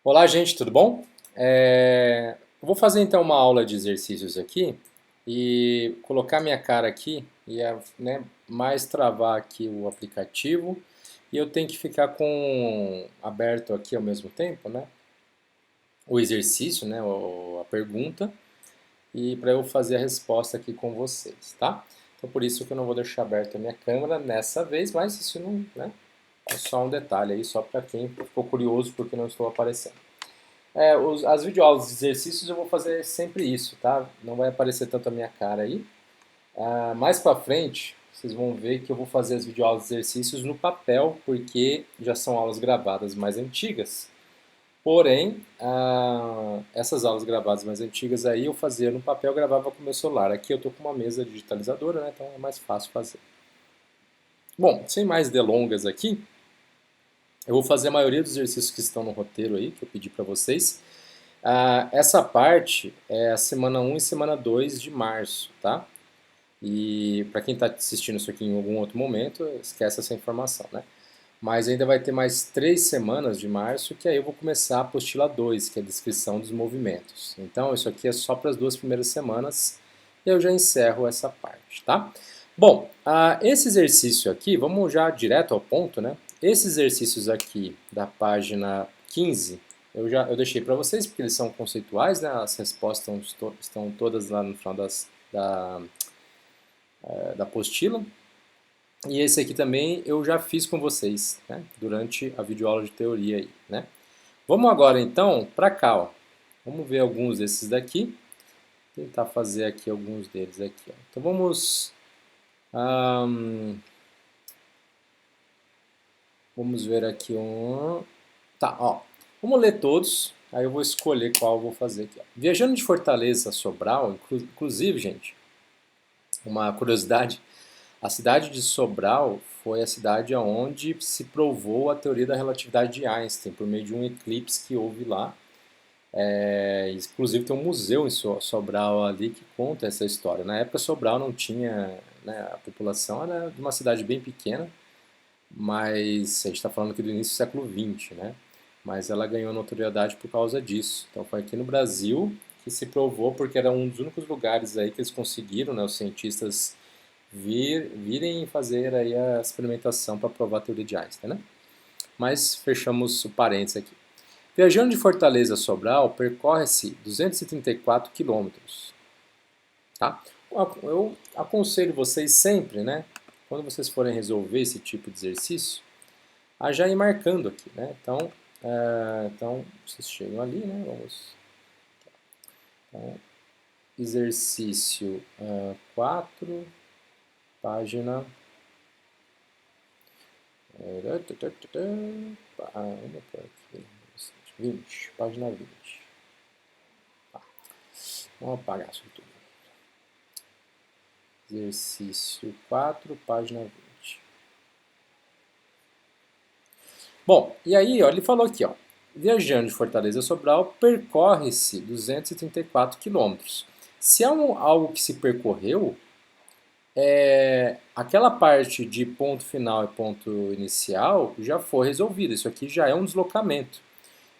Olá, gente, tudo bom? Eu vou fazer então uma aula de exercícios aqui e colocar minha cara aqui e né, mais travar aqui o aplicativo e eu tenho que ficar com aberto aqui ao mesmo tempo, né? O exercício, né? A pergunta e para eu fazer a resposta aqui com vocês, tá? Então por isso que eu não vou deixar aberta a minha câmera nessa vez, mas isso não, né? É só um detalhe aí, só para quem ficou curioso porque não estou aparecendo. As videoaulas de exercícios eu vou fazer sempre isso, tá? Não vai aparecer tanto a minha cara aí. Mais pra frente, vocês vão ver que eu vou fazer as videoaulas de exercícios no papel, porque já são aulas gravadas mais antigas. Porém, essas aulas gravadas mais antigas aí eu fazia no papel, gravava com o meu celular. Aqui eu tô com uma mesa digitalizadora, né? Então é mais fácil fazer. Bom, sem mais delongas aqui, eu vou fazer a maioria dos exercícios que estão no roteiro aí, que eu pedi para vocês. Essa parte é a semana 1 e semana 2 de março, tá? E para quem está assistindo isso aqui em algum outro momento, esquece essa informação, né? Mas ainda vai ter mais 3 semanas de março, que aí eu vou começar a apostila 2, que é a descrição dos movimentos. Então, isso aqui é só para as 2 primeiras semanas e eu já encerro essa parte, tá? Bom, esse exercício aqui, vamos já direto ao ponto, né? Esses exercícios aqui da página 15, eu deixei para vocês porque eles são conceituais, né? As respostas estão todas lá no final da apostila. E esse aqui também eu já fiz com vocês, né? Durante a videoaula de teoria aí, né? Vamos agora então para cá, ó. Vamos ver alguns desses daqui. Tentar fazer aqui alguns deles aqui, ó. Então vamos ver aqui um. Tá, ó. Vamos ler todos. Aí eu vou escolher qual eu vou fazer aqui, ó. Viajando de Fortaleza a Sobral, inclusive, gente, uma curiosidade, a cidade de Sobral foi a cidade onde se provou a teoria da relatividade de Einstein por meio de um eclipse que houve lá. Inclusive tem um museu em Sobral ali que conta essa história. Na época Sobral não tinha, né, a população era de uma cidade bem pequena, mas a gente está falando aqui do início do século XX, né? Mas ela ganhou notoriedade por causa disso. Então foi aqui no Brasil que se provou, porque era um dos únicos lugares aí que eles conseguiram, né, os cientistas virem fazer aí a experimentação para provar a teoria de Einstein, né? Mas fechamos o parênteses aqui. Viajando de Fortaleza a Sobral, percorre-se 234 quilômetros. Tá? Eu aconselho vocês sempre, né, quando vocês forem resolver esse tipo de exercício, a já ir marcando aqui, né? Então vocês chegam ali, né? Vamos. Então, exercício 4, página. Vamos por aqui. 20, página 20. Tá. Vamos apagar isso tudo. Exercício 4, página 20. Bom, e aí, ó, ele falou aqui, ó. Viajando de Fortaleza a Sobral, percorre-se 234 quilômetros. Se há algo que se percorreu, aquela parte de ponto final e ponto inicial já foi resolvida. Isso aqui já é um deslocamento.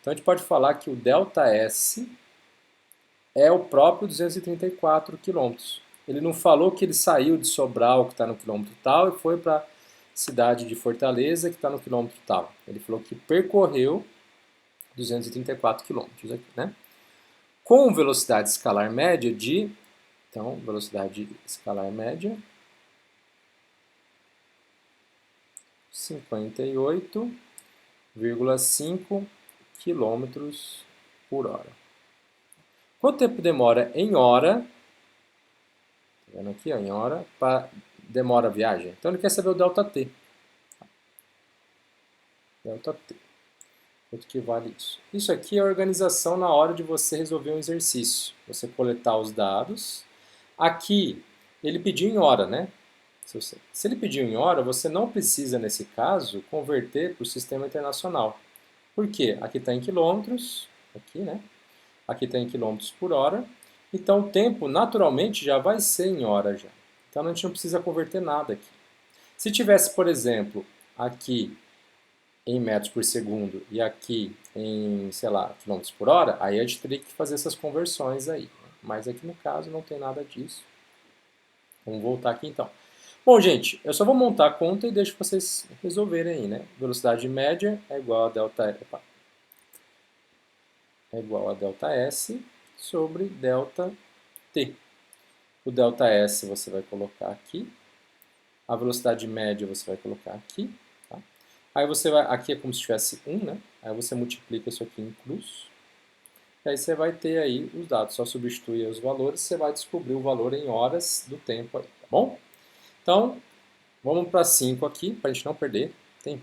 Então a gente pode falar que o ΔS é o próprio 234 quilômetros. Ele não falou que ele saiu de Sobral, que está no quilômetro tal, e foi para a cidade de Fortaleza, que está no quilômetro tal. Ele falou que percorreu 234 quilômetros aqui, né? Com velocidade escalar média de... Então, velocidade escalar média 58,5 quilômetros por hora. Quanto tempo demora em hora? Tá vendo aqui, ó, em hora, para demora a viagem? Então ele quer saber o ΔT. ΔT. Quanto que vale isso? Isso aqui é a organização na hora de você resolver um exercício. Você coletar os dados. Aqui, ele pediu em hora, né? Se ele pediu em hora, você não precisa, nesse caso, converter para o sistema internacional. Por quê? Aqui está em quilômetros, aqui, né? Aqui está em quilômetros por hora. Então, o tempo, naturalmente, já vai ser em hora já. Então, a gente não precisa converter nada aqui. Se tivesse, por exemplo, aqui em metros por segundo e aqui em, sei lá, quilômetros por hora, aí a gente teria que fazer essas conversões aí. Mas aqui no caso não tem nada disso. Vamos voltar aqui então. Bom, gente, eu só vou montar a conta e deixo vocês resolverem aí, né? Velocidade média é igual a delta, é igual a delta S sobre delta T. O delta S você vai colocar aqui. A velocidade média você vai colocar aqui. Tá? Aí você vai, aqui é como se tivesse 1, né? Aí você multiplica isso aqui em cruz. E aí você vai ter aí os dados. Só substitui os valores, você vai descobrir o valor em horas do tempo aí, tá bom? Então, vamos para 5 aqui, para a gente não perder tempo.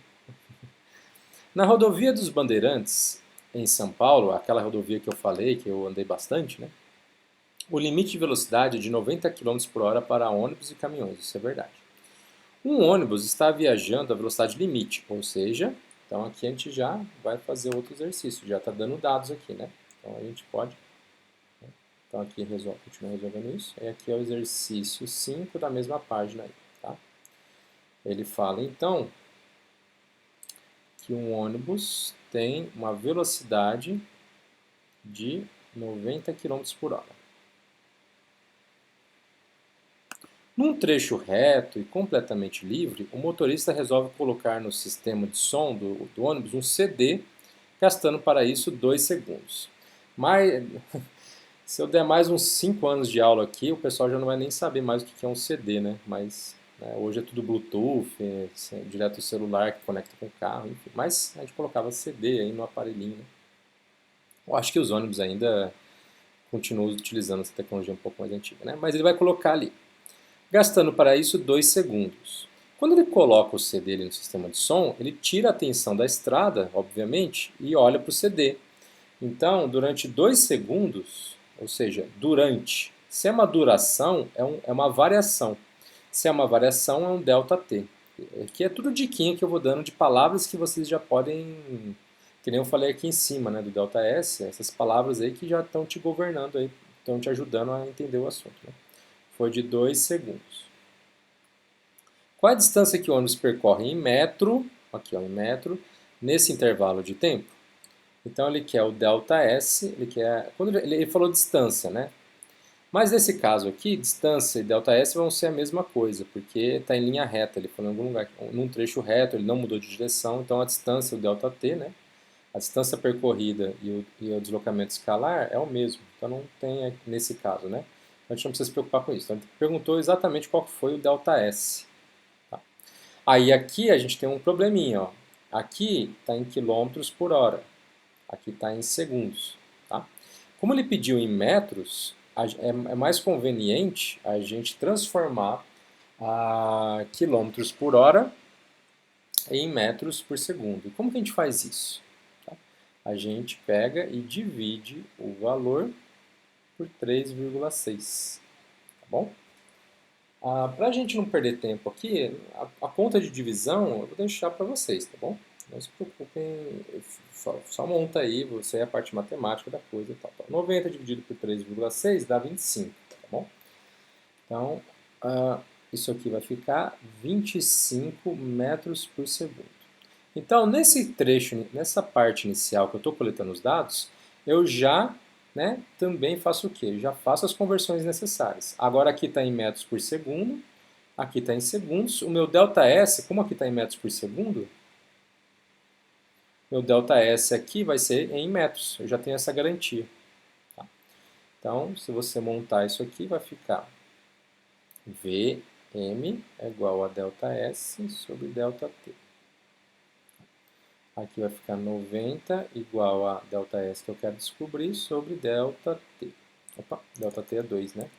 Na rodovia dos Bandeirantes, em São Paulo, aquela rodovia que eu falei, que eu andei bastante, né? O limite de velocidade é de 90 km por hora para ônibus e caminhões, isso é verdade. Um ônibus está viajando à velocidade limite, ou seja, então aqui a gente já vai fazer outro exercício, já está dando dados aqui, né? Então a gente pode, né? Então aqui continua resolvendo isso, e aqui é o exercício 5 da mesma página aí, tá? Ele fala então que um ônibus tem uma velocidade de 90 km por hora. Num trecho reto e completamente livre, o motorista resolve colocar no sistema de som do ônibus um CD, gastando para isso 2 segundos. Mas, se eu der mais uns 5 anos de aula aqui, o pessoal já não vai nem saber mais o que é um CD, né? Mas né, hoje é tudo Bluetooth, direto do celular que conecta com o carro, enfim. Mas a gente colocava CD aí no aparelhinho, né? Eu acho que os ônibus ainda continuam utilizando essa tecnologia um pouco mais antiga, né? Mas ele vai colocar ali, gastando para isso 2 segundos. Quando ele coloca o CD no sistema de som, ele tira a atenção da estrada, obviamente, e olha para o CD. Então, durante 2 segundos, ou seja, durante, se é uma duração, é uma variação. Se é uma variação, é um ΔT. Aqui é tudo diquinha que eu vou dando de palavras que vocês já podem, que nem eu falei aqui em cima, né, do ΔS, essas palavras aí que já estão te governando aí, estão te ajudando a entender o assunto, né? Foi de 2 segundos. Qual a distância que o ônibus percorre em metro, aqui ó, em metro, nesse intervalo de tempo? Então ele quer o ΔS, ele quer, quando ele falou distância, né? Mas nesse caso aqui, distância e ΔS vão ser a mesma coisa, porque está em linha reta, ele foi em algum lugar, num trecho reto, ele não mudou de direção, então a distância, o ΔT, né? A distância percorrida e o deslocamento escalar é o mesmo, então não tem nesse caso, né? Então a gente não precisa se preocupar com isso. Então ele perguntou exatamente qual foi o ΔS. Tá? Aí aqui a gente tem um probleminha, ó. Aqui está em quilômetros por hora, aqui está em segundos. Tá? Como ele pediu em metros, é mais conveniente a gente transformar a quilômetros por hora em metros por segundo. E como que a gente faz isso? Tá? A gente pega e divide o valor por 3,6. Tá bom? Para a gente não perder tempo aqui, a conta de divisão eu vou deixar para vocês, tá bom? Não se preocupem, só monta aí, você é a parte matemática da coisa e tal. 90 dividido por 3,6 dá 25, tá bom? Então, isso aqui vai ficar 25 metros por segundo. Então, nesse trecho, nessa parte inicial que eu estou coletando os dados, eu já também faço o quê? Já faço as conversões necessárias. Agora aqui está em metros por segundo, aqui está em segundos. O meu ΔS, como aqui está em metros por segundo, meu ΔS aqui vai ser em metros. Eu já tenho essa garantia. Tá? Então, se você montar isso aqui, vai ficar Vm é igual a ΔS sobre ΔT. Aqui vai ficar 90 igual a ΔS que eu quero descobrir sobre ΔT. Opa, ΔT é 2, né?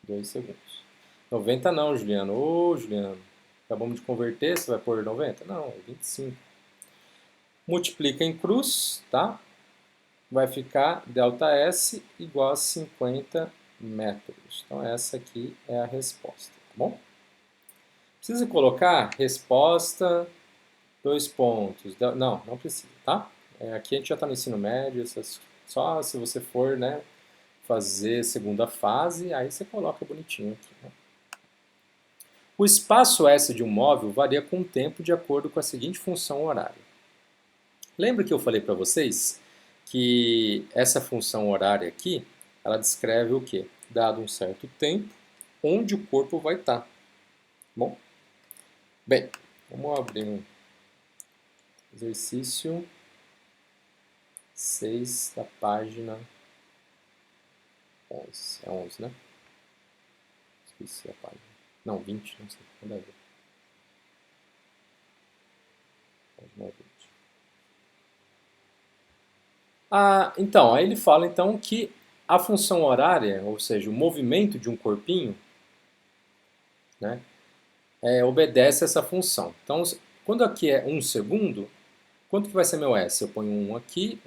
2 segundos. 90 não, Juliano. Ô, Juliano, acabamos de converter, você vai pôr 90? Não, é 25. Multiplica em cruz, tá? Vai ficar ΔS igual a 50 metros. Então essa aqui é a resposta, tá bom? Precisa colocar resposta, 2 pontos. Não, não precisa, tá? Aqui a gente já está no ensino médio, só se você for, né, fazer segunda fase, aí você coloca bonitinho aqui, né? O espaço S de um móvel varia com o tempo de acordo com a seguinte função horária. Lembra que eu falei para vocês que essa função horária aqui, ela descreve o quê? Dado um certo tempo, onde o corpo vai estar. Bom, bem, vamos abrir um exercício 6 da página 11. É 11, né? Esqueci a página. Não, 20, não sei. Nada a ver. Página 20. Então, aí ele fala então que a função horária, ou seja, o movimento de um corpinho, né, obedece essa função. Então, quando aqui é 1 segundo, quanto que vai ser meu S? Eu ponho um aqui,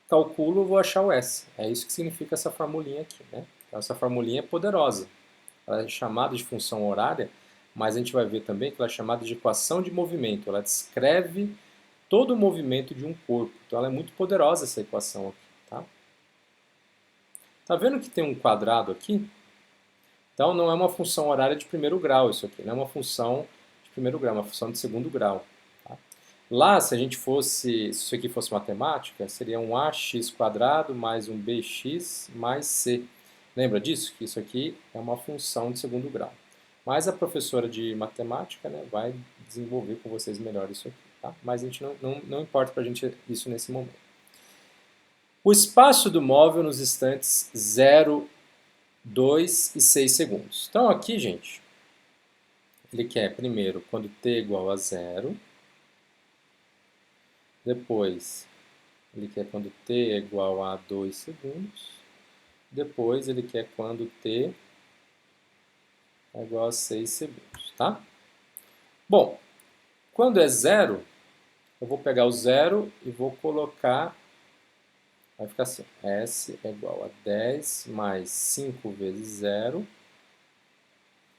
calculo, vou achar o S. É isso que significa essa formulinha aqui, né? Então, essa formulinha é poderosa. Ela é chamada de função horária, mas a gente vai ver também que ela é chamada de equação de movimento. Ela descreve todo o movimento de um corpo. Então, ela é muito poderosa essa equação aqui, tá? Tá vendo que tem um quadrado aqui? Então, não é uma função horária de primeiro grau isso aqui, não é uma função de primeiro grau, é uma função de segundo grau. Tá? Lá, se a gente fosse, se isso aqui fosse matemática, seria um ax quadrado mais um bx mais c. Lembra disso? Que isso aqui é uma função de segundo grau. Mas a professora de matemática, né, vai desenvolver com vocês melhor isso aqui. Tá? Mas a gente não importa para a gente isso nesse momento. O espaço do móvel nos instantes 0, 2 e 6 segundos. Então aqui, gente, ele quer primeiro quando t igual a 0, depois ele quer quando t é igual a 2 segundos, depois ele quer quando t é igual a 6 segundos, tá? Bom, quando é 0, eu vou pegar o 0 e vou colocar, vai ficar assim, S é igual a 10 mais 5 vezes 0,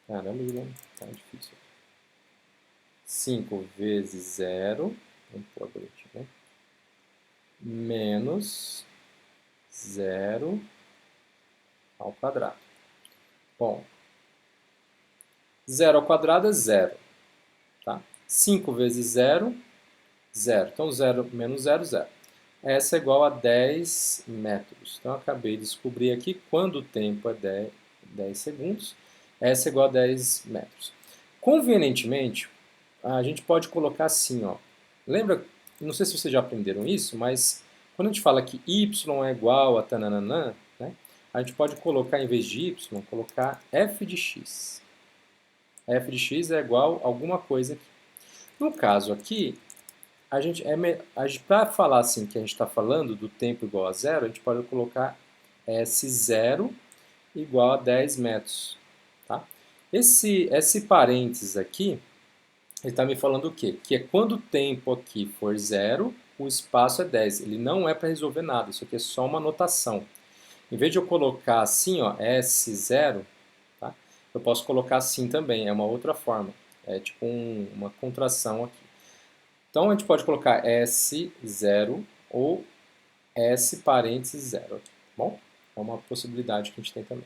caramba, Juliano, tá difícil. 5 vezes 0, vamos pôr aqui, né? Menos 0 ao quadrado. Bom, 0 ao quadrado é 0. Tá? 5 vezes 0, 0. Então, 0 menos 0, 0. Essa é igual a 10 metros. Então, eu acabei de descobrir aqui quando o tempo é 10 segundos, essa é igual a 10 metros. Convenientemente, a gente pode colocar assim, ó. Lembra, não sei se vocês já aprenderam isso, mas quando a gente fala que y é igual a tananã, né, a gente pode colocar, em vez de y, colocar f de x. F de x é igual a alguma coisa aqui. No caso aqui, para falar assim que a gente está falando do tempo igual a zero, a gente pode colocar S0 igual a 10 metros. Tá? Esse parênteses aqui, ele está me falando o quê? Que é quando o tempo aqui for zero, o espaço é 10. Ele não é para resolver nada, isso aqui é só uma notação. Em vez de eu colocar assim, ó, S0, tá? Eu posso colocar assim também, é uma outra forma. É tipo uma contração aqui. Então a gente pode colocar S0 ou S parênteses 0 aqui, tá bom? É uma possibilidade que a gente tem também.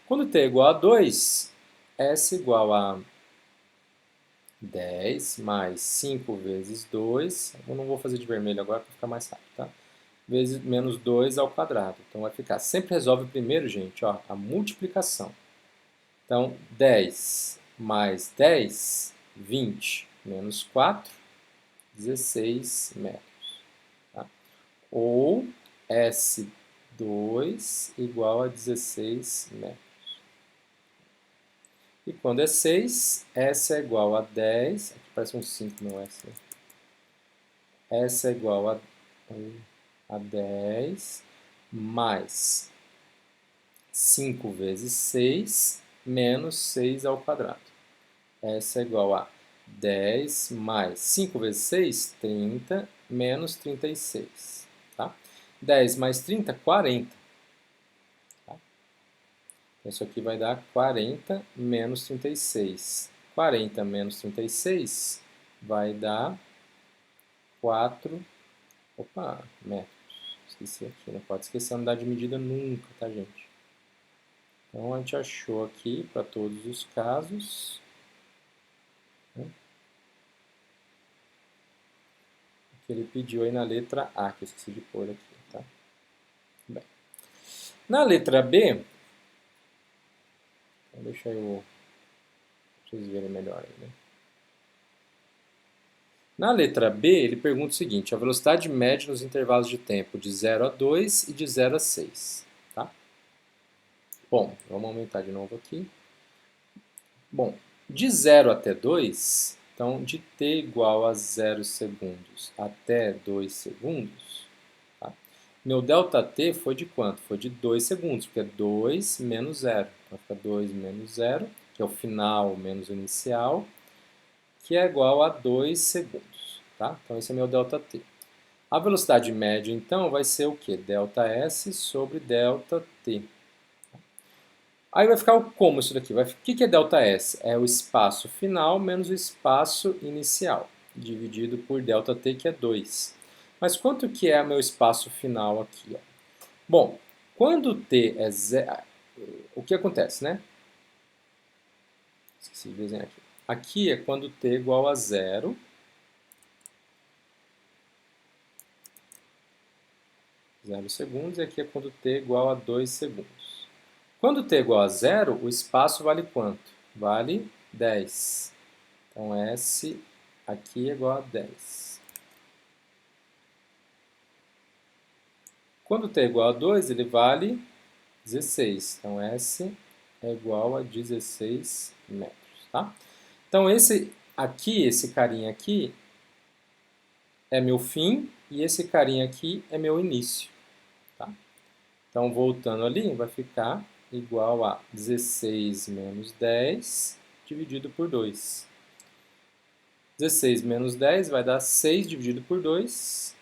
Quando t é igual a 2, S igual a 10 mais 5 vezes 2, eu não vou fazer de vermelho agora para ficar mais rápido, tá? Vezes menos 2 ao quadrado. Então vai ficar, sempre resolve primeiro, gente, ó, a multiplicação. Então 10 mais 10, 20, menos 4, 16 metros. Tá? Ou S2 igual a 16 metros. E quando é 6, S é igual a 10, aqui parece um 5 meu S. S é igual a 10 mais 5 vezes 6 menos 6 ao quadrado. S é igual a 10 mais 5 vezes 6, 30, menos 36. Tá? 10 mais 30, 40. Tá? Isso aqui vai dar 40 menos 36. 40 menos 36 vai dar 4 metros. Esqueci aqui, não pode esquecer a unidade de medida nunca, tá, gente? Então, a gente achou aqui, para todos os casos, né? que ele pediu aí na letra A, que eu esqueci de pôr aqui, tá? Bem. Na letra B, então deixa eu, pra vocês verem melhor aí, né? Na letra B, ele pergunta o seguinte, a velocidade média nos intervalos de tempo de 0 a 2 e de 0 a 6, tá? Bom, vamos aumentar de novo aqui. Bom, de 0 até 2, então de t igual a 0 segundos até 2 segundos, tá? Meu ΔT foi de quanto? Foi de 2 segundos, porque é 2 menos 0. Então fica 2 menos 0, que é o final menos o inicial, que é igual a 2 segundos, tá? Então esse é meu ΔT. A velocidade média, então, vai ser o quê? ΔS sobre ΔT. Aí vai ficar como isso daqui? O que é ΔS? É o espaço final menos o espaço inicial, dividido por ΔT, que é 2. Mas quanto que é o meu espaço final aqui? Ó? Bom, quando t é 0, o que acontece, né? Esqueci de desenhar aqui. Aqui é quando t é igual a 0. 0 segundos, e aqui é quando t é igual a 2 segundos. Quando t é igual a 0, o espaço vale quanto? Vale 10. Então, S aqui é igual a 10. Quando t é igual a 2, ele vale 16. Então, S é igual a 16 metros. Tá? Então, esse aqui, esse carinha aqui, é meu fim, e esse carinha aqui é meu início. Tá? Então, voltando ali, vai ficar igual a 16 menos 10 dividido por 2. 16 menos 10 vai dar 6 dividido por 2.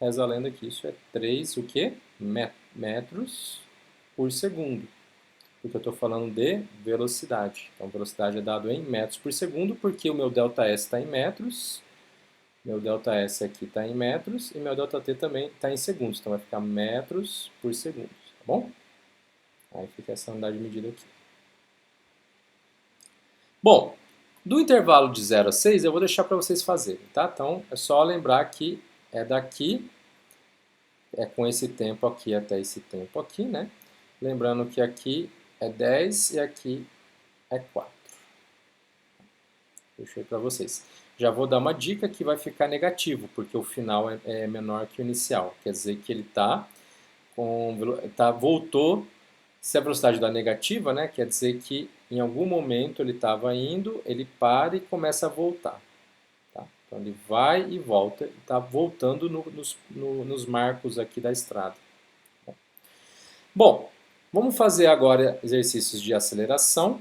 Reza a lenda que isso é 3, o quê? Metros por segundo. Porque eu estou falando de velocidade. Então, velocidade é dado em metros por segundo, porque o meu ΔS está em metros, meu ΔS aqui está em metros, e meu ΔT também está em segundos. Então, vai ficar metros por segundo, tá bom? Aí fica essa unidade de medida aqui. Bom, do intervalo de 0 a 6 eu vou deixar para vocês fazerem, tá? Então é só lembrar que é daqui, é com esse tempo aqui até esse tempo aqui, né? Lembrando que aqui é 10 e aqui é 4. Deixei para vocês. Já vou dar uma dica que vai ficar negativo, porque o final é menor que o inicial. Quer dizer que ele voltou. Se a velocidade dá negativa, né, quer dizer que em algum momento ele estava indo, ele para e começa a voltar. Tá? Então ele vai e volta, está voltando nos marcos aqui da estrada. Bom, vamos fazer agora exercícios de aceleração.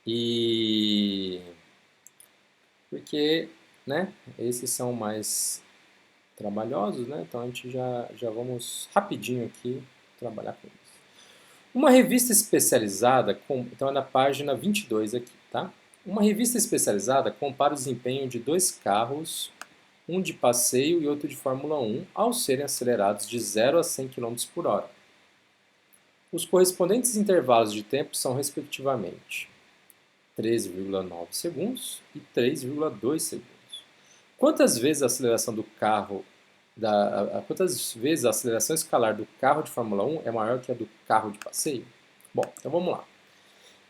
E porque, né, esses são mais trabalhosos, né? Então a gente já vamos rapidinho aqui trabalhar com isso. Uma revista especializada, então é na página 22 aqui, tá? Uma revista especializada compara o desempenho de dois carros, um de passeio e outro de Fórmula 1, ao serem acelerados de 0 a 100 km por hora. Os correspondentes intervalos de tempo são, respectivamente, 13,9 segundos e 3,2 segundos. Quantas vezes a aceleração do carro quantas vezes a aceleração escalar do carro de Fórmula 1 é maior que a do carro de passeio? Bom, então vamos lá.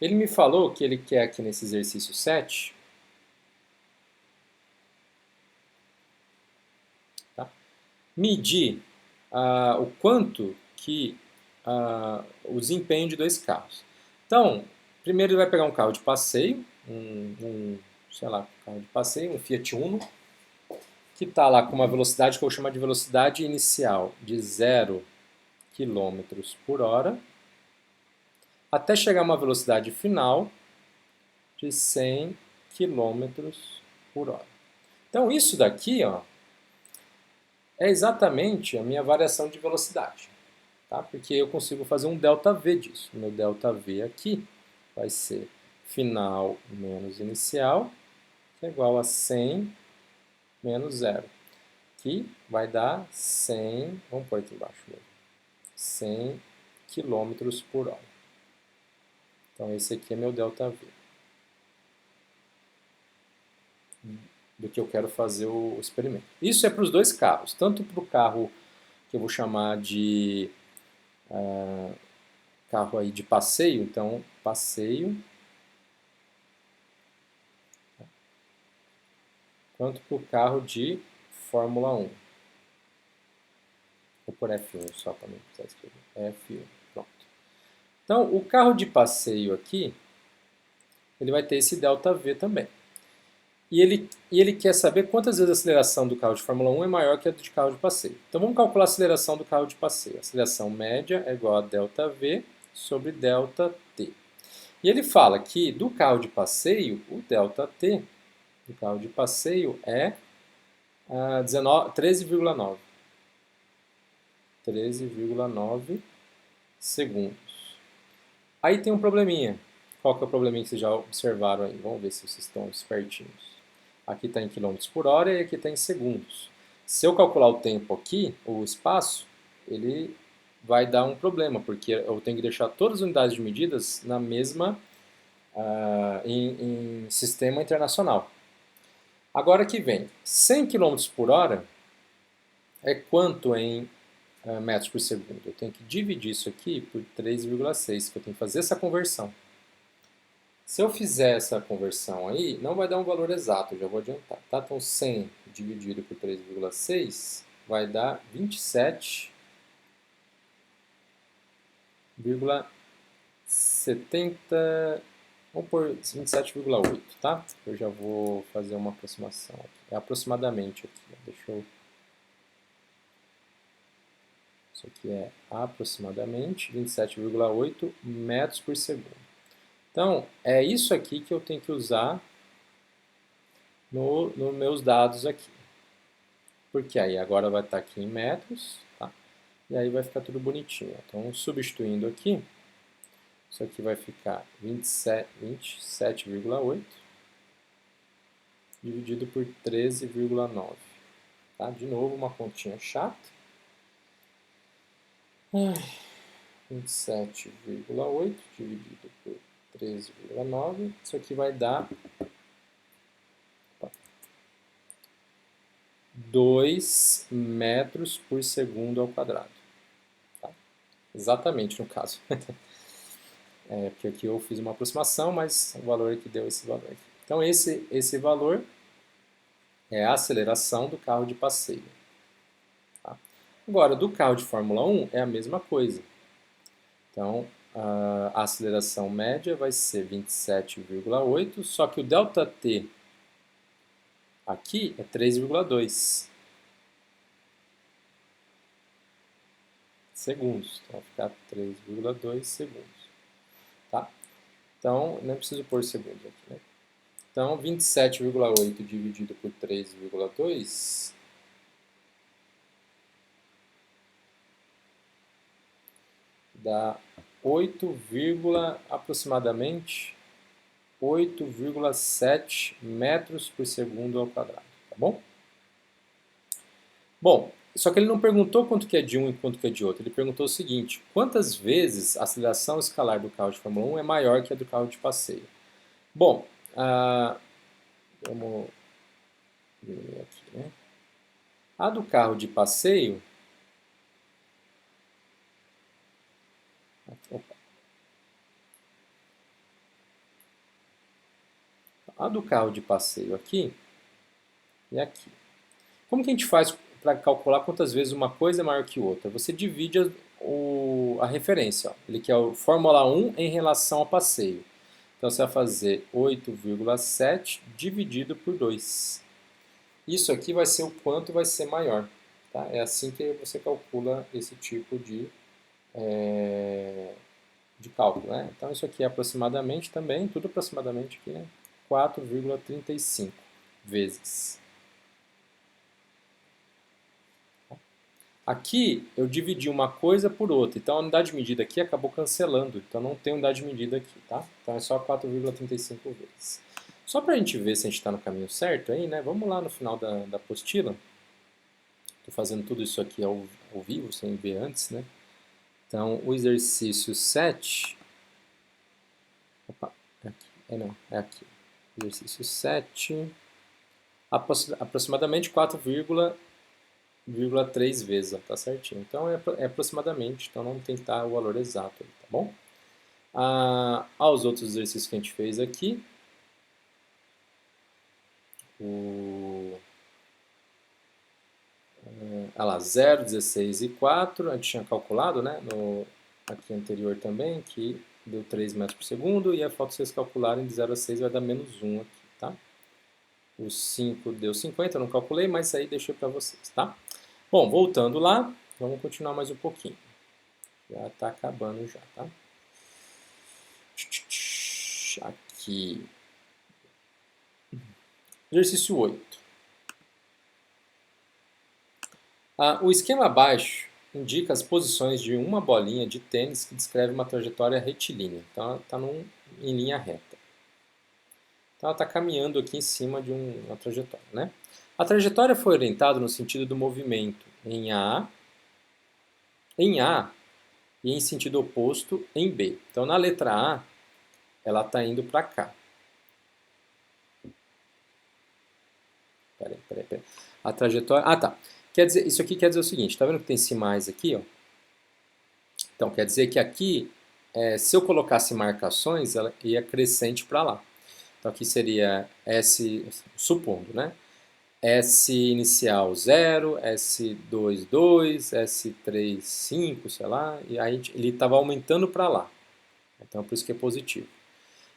Ele me falou que ele quer aqui nesse exercício 7, tá? Medir o quanto que o desempenho de dois carros. Então, primeiro ele vai pegar um carro de passeio, sei lá, um carro de passeio, um Fiat Uno, que está lá com uma velocidade que eu vou chamar de velocidade inicial de 0 km por hora, até chegar a uma velocidade final de 100 km por hora. Então isso daqui, ó, é exatamente a minha variação de velocidade, tá? Porque eu consigo fazer um ΔV disso. O meu ΔV aqui vai ser final menos inicial, que é igual a 100 menos 0, que vai dar 100, vamos pôr aqui embaixo mesmo, 100 km por hora. Então esse aqui é meu ΔV. do que eu quero fazer o experimento. Isso é para os dois carros, tanto para o carro que eu vou chamar de carro aí de passeio, então passeio, quanto para o carro de Fórmula 1. Vou por F1 só para não precisar escrever. F1, pronto. Então, o carro de passeio aqui, ele vai ter esse ΔV também. E ele quer saber quantas vezes a aceleração do carro de Fórmula 1 é maior que a de carro de passeio. Então vamos calcular a aceleração do carro de passeio. A aceleração média é igual a ΔV sobre ΔT. E ele fala que do carro de passeio, o ΔT do carro de passeio é 13,9. 13,9 segundos. Aí tem um probleminha. Qual que é o probleminha que vocês já observaram aí? Vamos ver se vocês estão espertinhos. Aqui está em quilômetros por hora e aqui está em segundos. Se eu calcular o tempo aqui, o espaço, ele vai dar um problema, porque eu tenho que deixar todas as unidades de medidas na mesma, em sistema internacional. Agora que vem, 100 km por hora é quanto em metros por segundo? Eu tenho que dividir isso aqui por 3,6, que eu tenho que fazer essa conversão. Se eu fizer essa conversão aí, não vai dar um valor exato, eu já vou adiantar. Tá? Então 100 dividido por 3,6 vai dar 27,70. Vamos por 27,8, tá? Eu já vou fazer uma aproximação aqui. É aproximadamente aqui. Deixa eu... Isso aqui é aproximadamente 27,8 metros por segundo. Então, é isso aqui que eu tenho que usar nos meus dados aqui. Porque aí agora vai estar aqui em metros, tá? E aí vai ficar tudo bonitinho. Então, substituindo aqui, isso aqui vai ficar 27,8 dividido por 13,9. Tá? De novo, uma continha chata. 27,8 dividido por 13,9. Isso aqui vai dar 2 metros por segundo ao quadrado. Tá? Exatamente, no caso. Porque aqui eu fiz uma aproximação, mas o valor aqui deu esse valor aqui. Então esse valor é a aceleração do carro de passeio. Tá? Agora, do carro de Fórmula 1 é a mesma coisa. Então, a aceleração média vai ser 27,8, só que o ΔT aqui é 3,2 segundos. Então, vai ficar 3,2 segundos. Tá? Então, não preciso pôr segundos aqui, né? Então, 27,8 dividido por 3,2 dá 8, aproximadamente 8,7 metros por segundo ao quadrado, tá bom? Bom, só que ele não perguntou quanto que é de um e quanto que é de outro. Ele perguntou o seguinte: quantas vezes a aceleração escalar do carro de Fórmula 1 é maior que a do carro de passeio? Bom, vamos diminuir aqui, né? A do carro de passeio... Opa. A do carro de passeio aqui e aqui. Como que a gente faz para calcular quantas vezes uma coisa é maior que outra? Você divide a referência. Ó. Ele quer o Fórmula 1 em relação ao passeio. Então você vai fazer 8,7 dividido por 2. Isso aqui vai ser o quanto vai ser maior. Tá? É assim que você calcula esse tipo de cálculo. Né? Então isso aqui é aproximadamente também, tudo aproximadamente aqui, né? 4,35 vezes. Aqui eu dividi uma coisa por outra, então a unidade de medida aqui acabou cancelando, então não tem unidade de medida aqui, tá? Então é só 4,35 vezes. Só para a gente ver se a gente está no caminho certo aí, né? Vamos lá no final da apostila. Estou fazendo tudo isso aqui ao vivo, sem ver antes, né? Então o exercício 7... Opa, é aqui. Não, é aqui. Exercício 7... aproximadamente 4,3 vezes, tá certinho. Então é aproximadamente, então não tem que estar o valor exato, aí, tá bom? Aos outros exercícios que a gente fez aqui, lá, 0, 16 e 4, a gente tinha calculado, né, aqui anterior também, que deu 3 metros por segundo, e falta vocês calcularem de 0 a 6 vai dar menos 1 aqui, tá? O 5 deu 50, eu não calculei, mas aí deixei para vocês, tá? Bom, voltando lá, vamos continuar mais um pouquinho. Já está acabando já, tá? Aqui. Exercício 8. O esquema abaixo indica as posições de uma bolinha de tênis que descreve uma trajetória retilínea. Então, ela está em linha reta. Então, ela está caminhando aqui em cima de uma trajetória, né? A trajetória foi orientada no sentido do movimento em A e em sentido oposto em B. Então, na letra A, ela está indo para cá. Peraí. A trajetória... tá. Quer dizer, isso aqui quer dizer o seguinte, tá vendo que tem esse mais aqui, ó? Então, quer dizer que aqui, se eu colocasse marcações, ela ia crescente para lá. Então, aqui seria S, supondo, né? S inicial 0, S2, 2, S3, 5, sei lá, e aí ele estava aumentando para lá. Então, por isso que é positivo.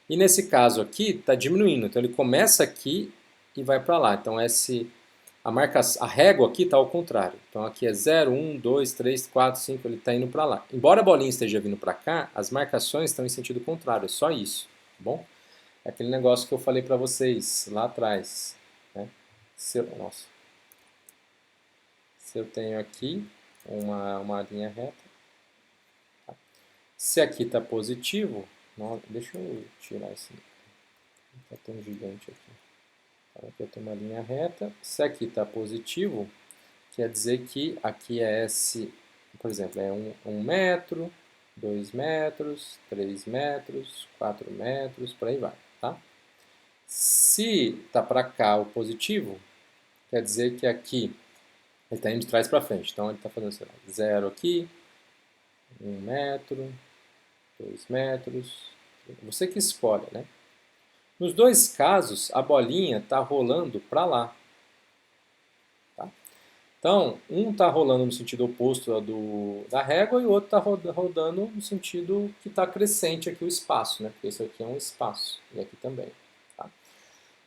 E nesse caso aqui, está diminuindo. Então, ele começa aqui e vai para lá. Então, a régua aqui está ao contrário. Então, aqui é 0, 1, 2, 3, 4, 5, ele está indo para lá. Embora a bolinha esteja vindo para cá, as marcações estão em sentido contrário. É só isso, tá bom? É aquele negócio que eu falei para vocês lá atrás, né? Se eu tenho aqui uma linha reta, tá? Se aqui está positivo, deixa eu tirar esse, está tão gigante aqui. Então, aqui eu tenho uma linha reta, se aqui está positivo, quer dizer que aqui é S, por exemplo, é 1 metro, 2 metros, 3 metros, 4 metros, por aí vai, tá? Se está para cá o positivo, quer dizer que aqui ele está indo de trás para frente. Então ele está fazendo, sei lá, 0 aqui, 1 metro, 2 metros. Você que escolhe, né? Nos dois casos, a bolinha está rolando para lá. Tá? Então, um está rolando no sentido oposto da régua e o outro está rodando no sentido que está crescente aqui o espaço, né? Porque isso aqui é um espaço e aqui também. Tá?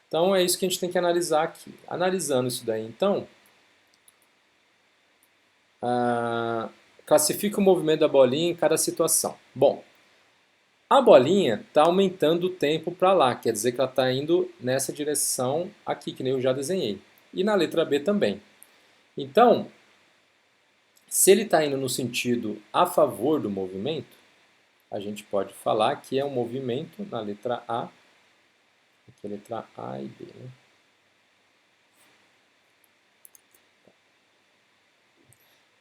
Então, é isso que a gente tem que analisar aqui. Analisando isso daí, então, classifica o movimento da bolinha em cada situação. Bom, a bolinha está aumentando o tempo para lá, quer dizer que ela está indo nessa direção aqui, que nem eu já desenhei. E na letra B também. Então, se ele está indo no sentido a favor do movimento, a gente pode falar que é um movimento na letra A, aqui é a letra A e B, né?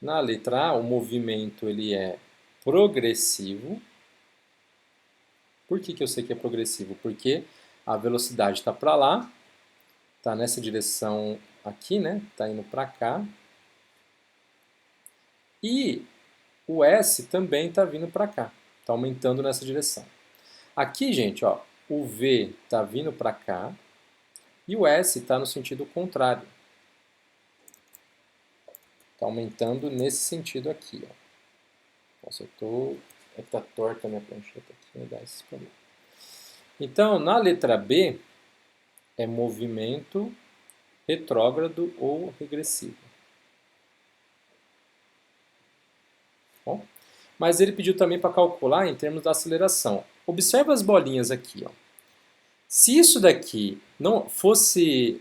Na letra A, o movimento ele é progressivo. Por que eu sei que é progressivo? Porque a velocidade está para lá, está nessa direção aqui, né? Está indo para cá. E o S também está vindo para cá, está aumentando nessa direção. Aqui, gente, ó, o V está vindo para cá e o S está no sentido contrário. Está aumentando nesse sentido aqui, ó. Nossa, tá torta a minha prancheta aqui, vai dar esse problema. Então, na letra B, é movimento retrógrado ou regressivo. Bom, mas ele pediu também para calcular em termos da aceleração. Observa as bolinhas aqui, ó. Se isso daqui não fosse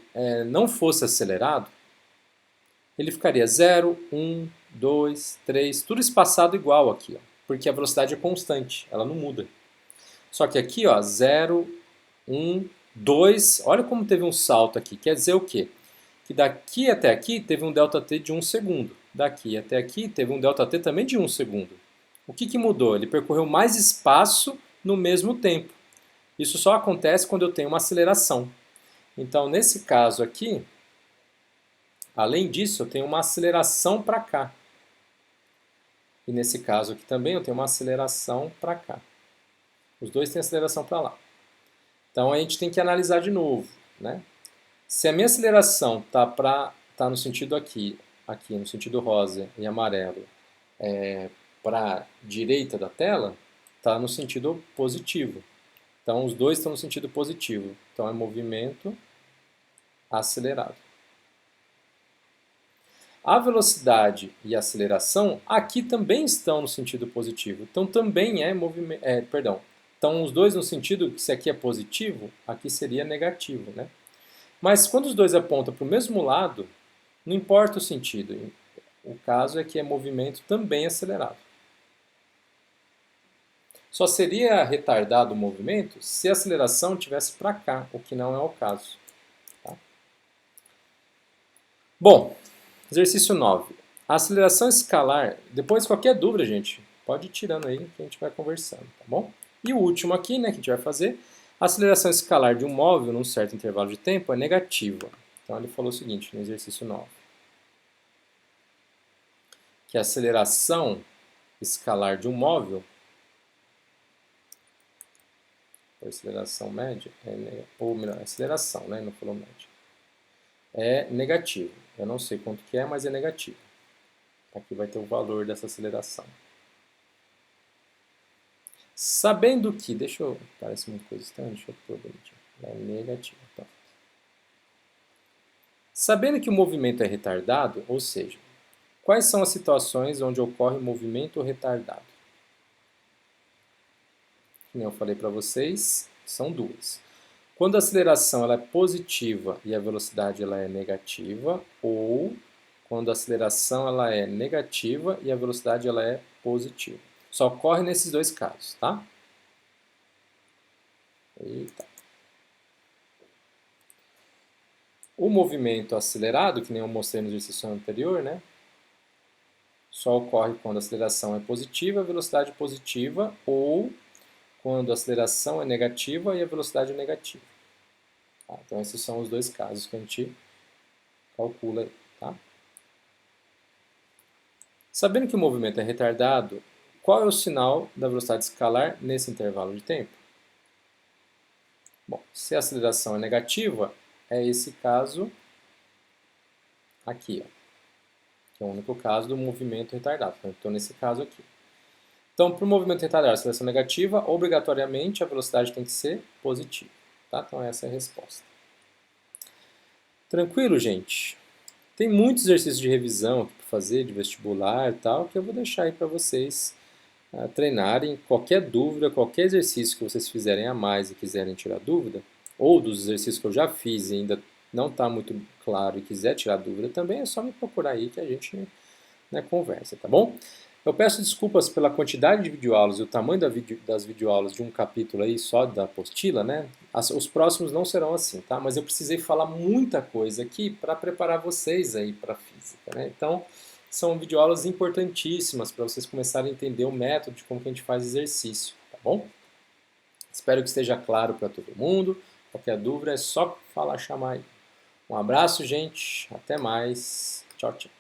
acelerado, ele ficaria 0, 1, 2, 3, tudo espaçado igual aqui, ó, porque a velocidade é constante, ela não muda. Só que aqui, ó, 0, 1, 2, olha como teve um salto aqui, quer dizer o quê? Que daqui até aqui teve um ΔT de 1 segundo, daqui até aqui teve um ΔT também de 1 segundo. O que mudou? Ele percorreu mais espaço no mesmo tempo. Isso só acontece quando eu tenho uma aceleração. Então, nesse caso aqui, Além disso, eu tenho uma aceleração para cá. E nesse caso aqui também eu tenho uma aceleração para cá. Os dois têm aceleração para lá. Então a gente tem que analisar de novo, né? Se a minha aceleração tá no sentido aqui no sentido rosa e amarelo, para a direita da tela, está no sentido positivo. Então os dois estão no sentido positivo. Então é movimento acelerado. A velocidade e a aceleração aqui também estão no sentido positivo. Então também é movimento. Então os dois no sentido que se aqui é positivo, aqui seria negativo, né? Mas quando os dois apontam para o mesmo lado, não importa o sentido. O caso é que é movimento também acelerado. Só seria retardado o movimento se a aceleração estivesse para cá, o que não é o caso. Tá? Bom, exercício 9. A aceleração escalar, depois qualquer dúvida, gente, pode ir tirando aí que a gente vai conversando, tá bom? E o último aqui, né, que a gente vai fazer, a aceleração escalar de um móvel num certo intervalo de tempo é negativa. Então ele falou o seguinte no exercício 9. Que a aceleração escalar de um móvel, ou aceleração média, ou melhor, aceleração, né, não falou média, é negativo. Eu não sei quanto que é, mas é negativo. Aqui vai ter o valor dessa aceleração. Sabendo que, parece uma coisa estranha, deixa eu pôr bonitinho. É negativo, tá? Sabendo que o movimento é retardado, ou seja, quais são as situações onde ocorre movimento retardado? Como eu falei para vocês, são duas. Quando a aceleração ela é positiva e a velocidade ela é negativa, ou quando a aceleração ela é negativa e a velocidade ela é positiva. Só ocorre nesses dois casos, tá? Eita. O movimento acelerado, que nem eu mostrei no exercício anterior, né? Só ocorre quando a aceleração é positiva, a velocidade é positiva, ou quando a aceleração é negativa e a velocidade é negativa. Tá? Então esses são os dois casos que a gente calcula aí, tá? Sabendo que o movimento é retardado, qual é o sinal da velocidade escalar nesse intervalo de tempo? Bom, se a aceleração é negativa, é esse caso aqui, ó, que é o único caso do movimento retardado. Então, estou nesse caso aqui. Então, para o movimento retardado, a aceleração negativa, obrigatoriamente a velocidade tem que ser positiva. Tá? Então, essa é a resposta. Tranquilo, gente? Tem muitos exercícios de revisão aqui para fazer, de vestibular e tal, que eu vou deixar aí para vocês treinarem. Qualquer dúvida, qualquer exercício que vocês fizerem a mais e quiserem tirar dúvida, ou dos exercícios que eu já fiz e ainda não está muito claro e quiser tirar dúvida também, é só me procurar aí que a gente, né, conversa, tá bom? Eu peço desculpas pela quantidade de videoaulas e o tamanho das videoaulas de um capítulo aí só da apostila, né? Os próximos não serão assim, tá? Mas eu precisei falar muita coisa aqui para preparar vocês aí para a física, né? Então, são videoaulas importantíssimas para vocês começarem a entender o método de como que a gente faz exercício, tá bom? Espero que esteja claro para todo mundo. Qualquer dúvida é só falar, chamar aí. Um abraço, gente. Até mais. Tchau, tchau.